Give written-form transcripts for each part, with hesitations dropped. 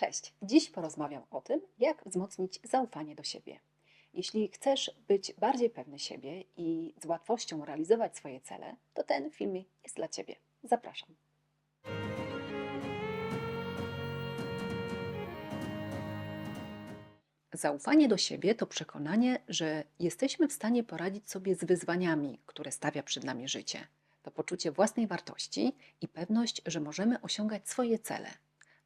Cześć! Dziś porozmawiam o tym, jak wzmocnić zaufanie do siebie. Jeśli chcesz być bardziej pewny siebie i z łatwością realizować swoje cele, to ten film jest dla Ciebie. Zapraszam. Zaufanie do siebie to przekonanie, że jesteśmy w stanie poradzić sobie z wyzwaniami, które stawia przed nami życie. To poczucie własnej wartości i pewność, że możemy osiągać swoje cele.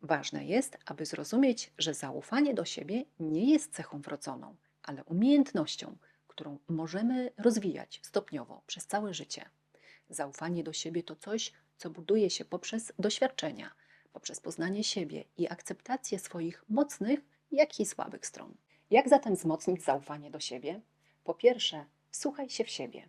Ważne jest, aby zrozumieć, że zaufanie do siebie nie jest cechą wrodzoną, ale umiejętnością, którą możemy rozwijać stopniowo przez całe życie. Zaufanie do siebie to coś, co buduje się poprzez doświadczenia, poprzez poznanie siebie i akceptację swoich mocnych, jak i słabych stron. Jak zatem wzmocnić zaufanie do siebie? Po pierwsze, wsłuchaj się w siebie.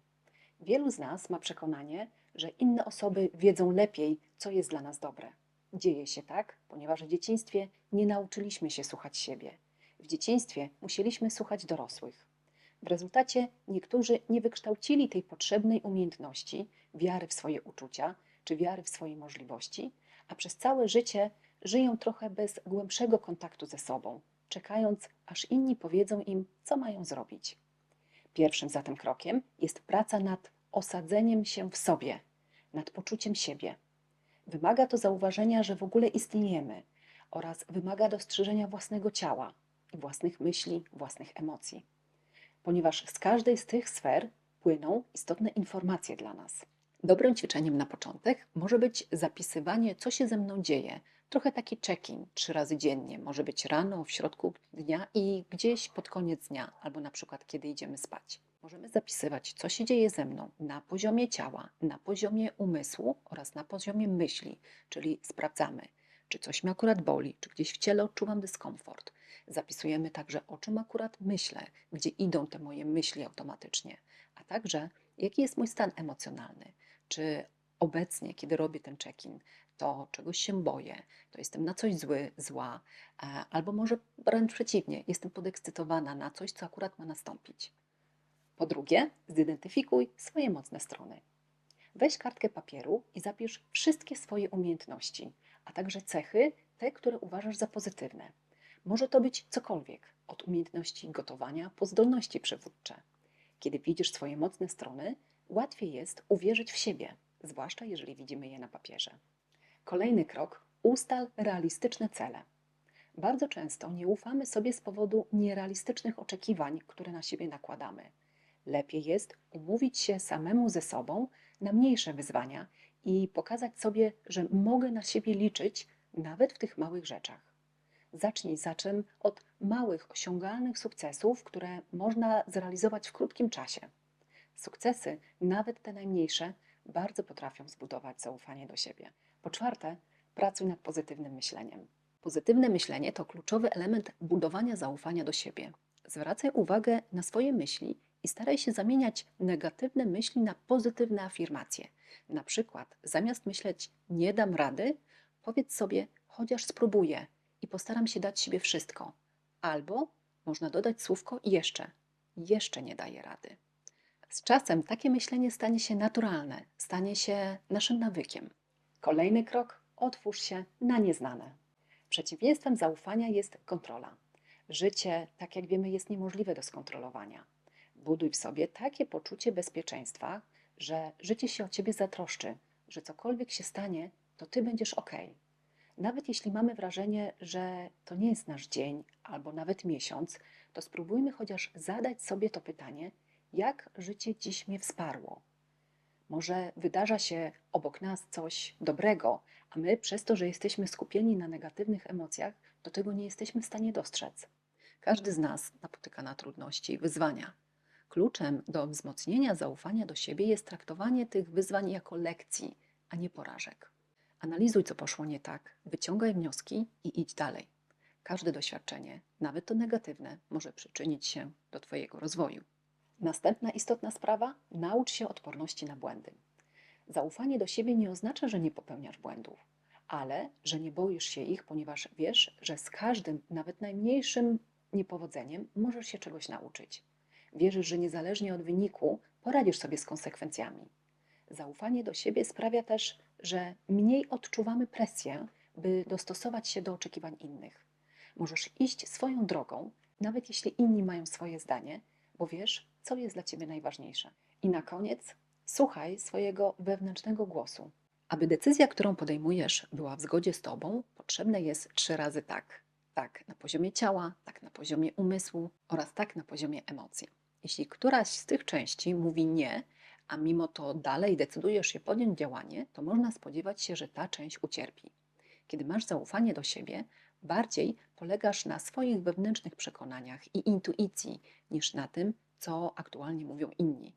Wielu z nas ma przekonanie, że inne osoby wiedzą lepiej, co jest dla nas dobre. Dzieje się tak, ponieważ w dzieciństwie nie nauczyliśmy się słuchać siebie. W dzieciństwie musieliśmy słuchać dorosłych. W rezultacie niektórzy nie wykształcili tej potrzebnej umiejętności, wiary w swoje uczucia czy wiary w swoje możliwości, a przez całe życie żyją trochę bez głębszego kontaktu ze sobą, czekając, aż inni powiedzą im, co mają zrobić. Pierwszym zatem krokiem jest praca nad osadzeniem się w sobie, nad poczuciem siebie. Wymaga to zauważenia, że w ogóle istniejemy oraz wymaga dostrzeżenia własnego ciała i własnych myśli, własnych emocji, ponieważ z każdej z tych sfer płyną istotne informacje dla nas. Dobrym ćwiczeniem na początek może być zapisywanie, co się ze mną dzieje. Trochę taki check-in 3 razy dziennie. Może być rano, w środku dnia i gdzieś pod koniec dnia, albo na przykład kiedy idziemy spać. Możemy zapisywać, co się dzieje ze mną na poziomie ciała, na poziomie umysłu oraz na poziomie myśli, czyli sprawdzamy, czy coś mnie akurat boli, czy gdzieś w ciele odczuwam dyskomfort. Zapisujemy także, o czym akurat myślę, gdzie idą te moje myśli automatycznie, a także jaki jest mój stan emocjonalny. Czy obecnie, kiedy robię ten check-in, to czegoś się boję, to jestem na coś zły, zła, albo może wręcz przeciwnie, jestem podekscytowana na coś, co akurat ma nastąpić. Po drugie, zidentyfikuj swoje mocne strony. Weź kartkę papieru i zapisz wszystkie swoje umiejętności, a także cechy, te, które uważasz za pozytywne. Może to być cokolwiek, od umiejętności gotowania po zdolności przywódcze. Kiedy widzisz swoje mocne strony, łatwiej jest uwierzyć w siebie, zwłaszcza jeżeli widzimy je na papierze. Kolejny krok: ustal realistyczne cele. Bardzo często nie ufamy sobie z powodu nierealistycznych oczekiwań, które na siebie nakładamy. Lepiej jest umówić się samemu ze sobą na mniejsze wyzwania i pokazać sobie, że mogę na siebie liczyć nawet w tych małych rzeczach. Zacznij zatem od małych, osiągalnych sukcesów, które można zrealizować w krótkim czasie. Sukcesy, nawet te najmniejsze, bardzo potrafią zbudować zaufanie do siebie. Po czwarte, pracuj nad pozytywnym myśleniem. Pozytywne myślenie to kluczowy element budowania zaufania do siebie. Zwracaj uwagę na swoje myśli i staraj się zamieniać negatywne myśli na pozytywne afirmacje. Na przykład, zamiast myśleć nie dam rady, powiedz sobie chociaż spróbuję i postaram się dać siebie wszystko. Albo można dodać słówko jeszcze nie daję rady. Z czasem takie myślenie stanie się naturalne, stanie się naszym nawykiem. Kolejny krok: otwórz się na nieznane. Przeciwieństwem zaufania jest kontrola. Życie, tak jak wiemy, jest niemożliwe do skontrolowania. Buduj w sobie takie poczucie bezpieczeństwa, że życie się o ciebie zatroszczy, że cokolwiek się stanie, to ty będziesz ok. Nawet jeśli mamy wrażenie, że to nie jest nasz dzień albo nawet miesiąc, to spróbujmy chociaż zadać sobie to pytanie, jak życie dziś mnie wsparło. Może wydarza się obok nas coś dobrego, a my przez to, że jesteśmy skupieni na negatywnych emocjach, do tego nie jesteśmy w stanie dostrzec. Każdy z nas napotyka na trudności i wyzwania. Kluczem do wzmocnienia zaufania do siebie jest traktowanie tych wyzwań jako lekcji, a nie porażek. Analizuj, co poszło nie tak, wyciągaj wnioski i idź dalej. Każde doświadczenie, nawet to negatywne, może przyczynić się do Twojego rozwoju. Następna istotna sprawa: naucz się odporności na błędy. Zaufanie do siebie nie oznacza, że nie popełniasz błędów, ale że nie boisz się ich, ponieważ wiesz, że z każdym, nawet najmniejszym niepowodzeniem możesz się czegoś nauczyć. Wierzysz, że niezależnie od wyniku poradzisz sobie z konsekwencjami. Zaufanie do siebie sprawia też, że mniej odczuwamy presję, by dostosować się do oczekiwań innych. Możesz iść swoją drogą, nawet jeśli inni mają swoje zdanie, bo wiesz, co jest dla ciebie najważniejsze. I na koniec słuchaj swojego wewnętrznego głosu. Aby decyzja, którą podejmujesz, była w zgodzie z tobą, potrzebne jest 3 razy tak. Tak na poziomie ciała, tak na poziomie umysłu oraz tak na poziomie emocji. Jeśli któraś z tych części mówi nie, a mimo to dalej decydujesz się podjąć działanie, to można spodziewać się, że ta część ucierpi. Kiedy masz zaufanie do siebie, bardziej polegasz na swoich wewnętrznych przekonaniach i intuicji niż na tym, co aktualnie mówią inni.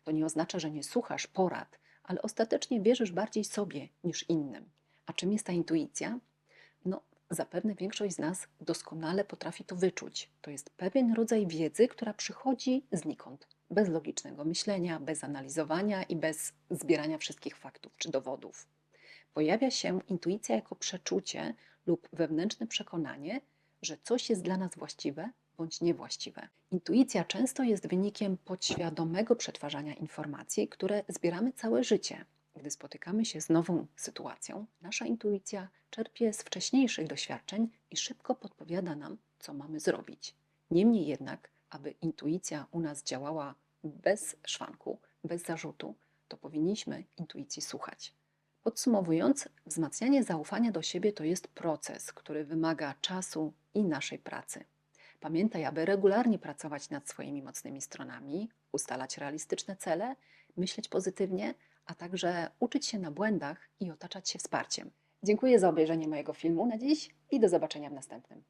To nie oznacza, że nie słuchasz porad, ale ostatecznie wierzysz bardziej sobie niż innym. A czym jest ta intuicja? No, zapewne większość z nas doskonale potrafi to wyczuć. To jest pewien rodzaj wiedzy, która przychodzi znikąd, bez logicznego myślenia, bez analizowania i bez zbierania wszystkich faktów czy dowodów. Pojawia się intuicja jako przeczucie lub wewnętrzne przekonanie, że coś jest dla nas właściwe bądź niewłaściwe. Intuicja często jest wynikiem podświadomego przetwarzania informacji, które zbieramy całe życie. Gdy spotykamy się z nową sytuacją, nasza intuicja czerpie z wcześniejszych doświadczeń i szybko podpowiada nam, co mamy zrobić. Niemniej jednak, aby intuicja u nas działała bez szwanku, bez zarzutu, to powinniśmy intuicji słuchać. Podsumowując, wzmacnianie zaufania do siebie to jest proces, który wymaga czasu i naszej pracy. Pamiętaj, aby regularnie pracować nad swoimi mocnymi stronami, ustalać realistyczne cele, myśleć pozytywnie, a także uczyć się na błędach i otaczać się wsparciem. Dziękuję za obejrzenie mojego filmu na dziś i do zobaczenia w następnym.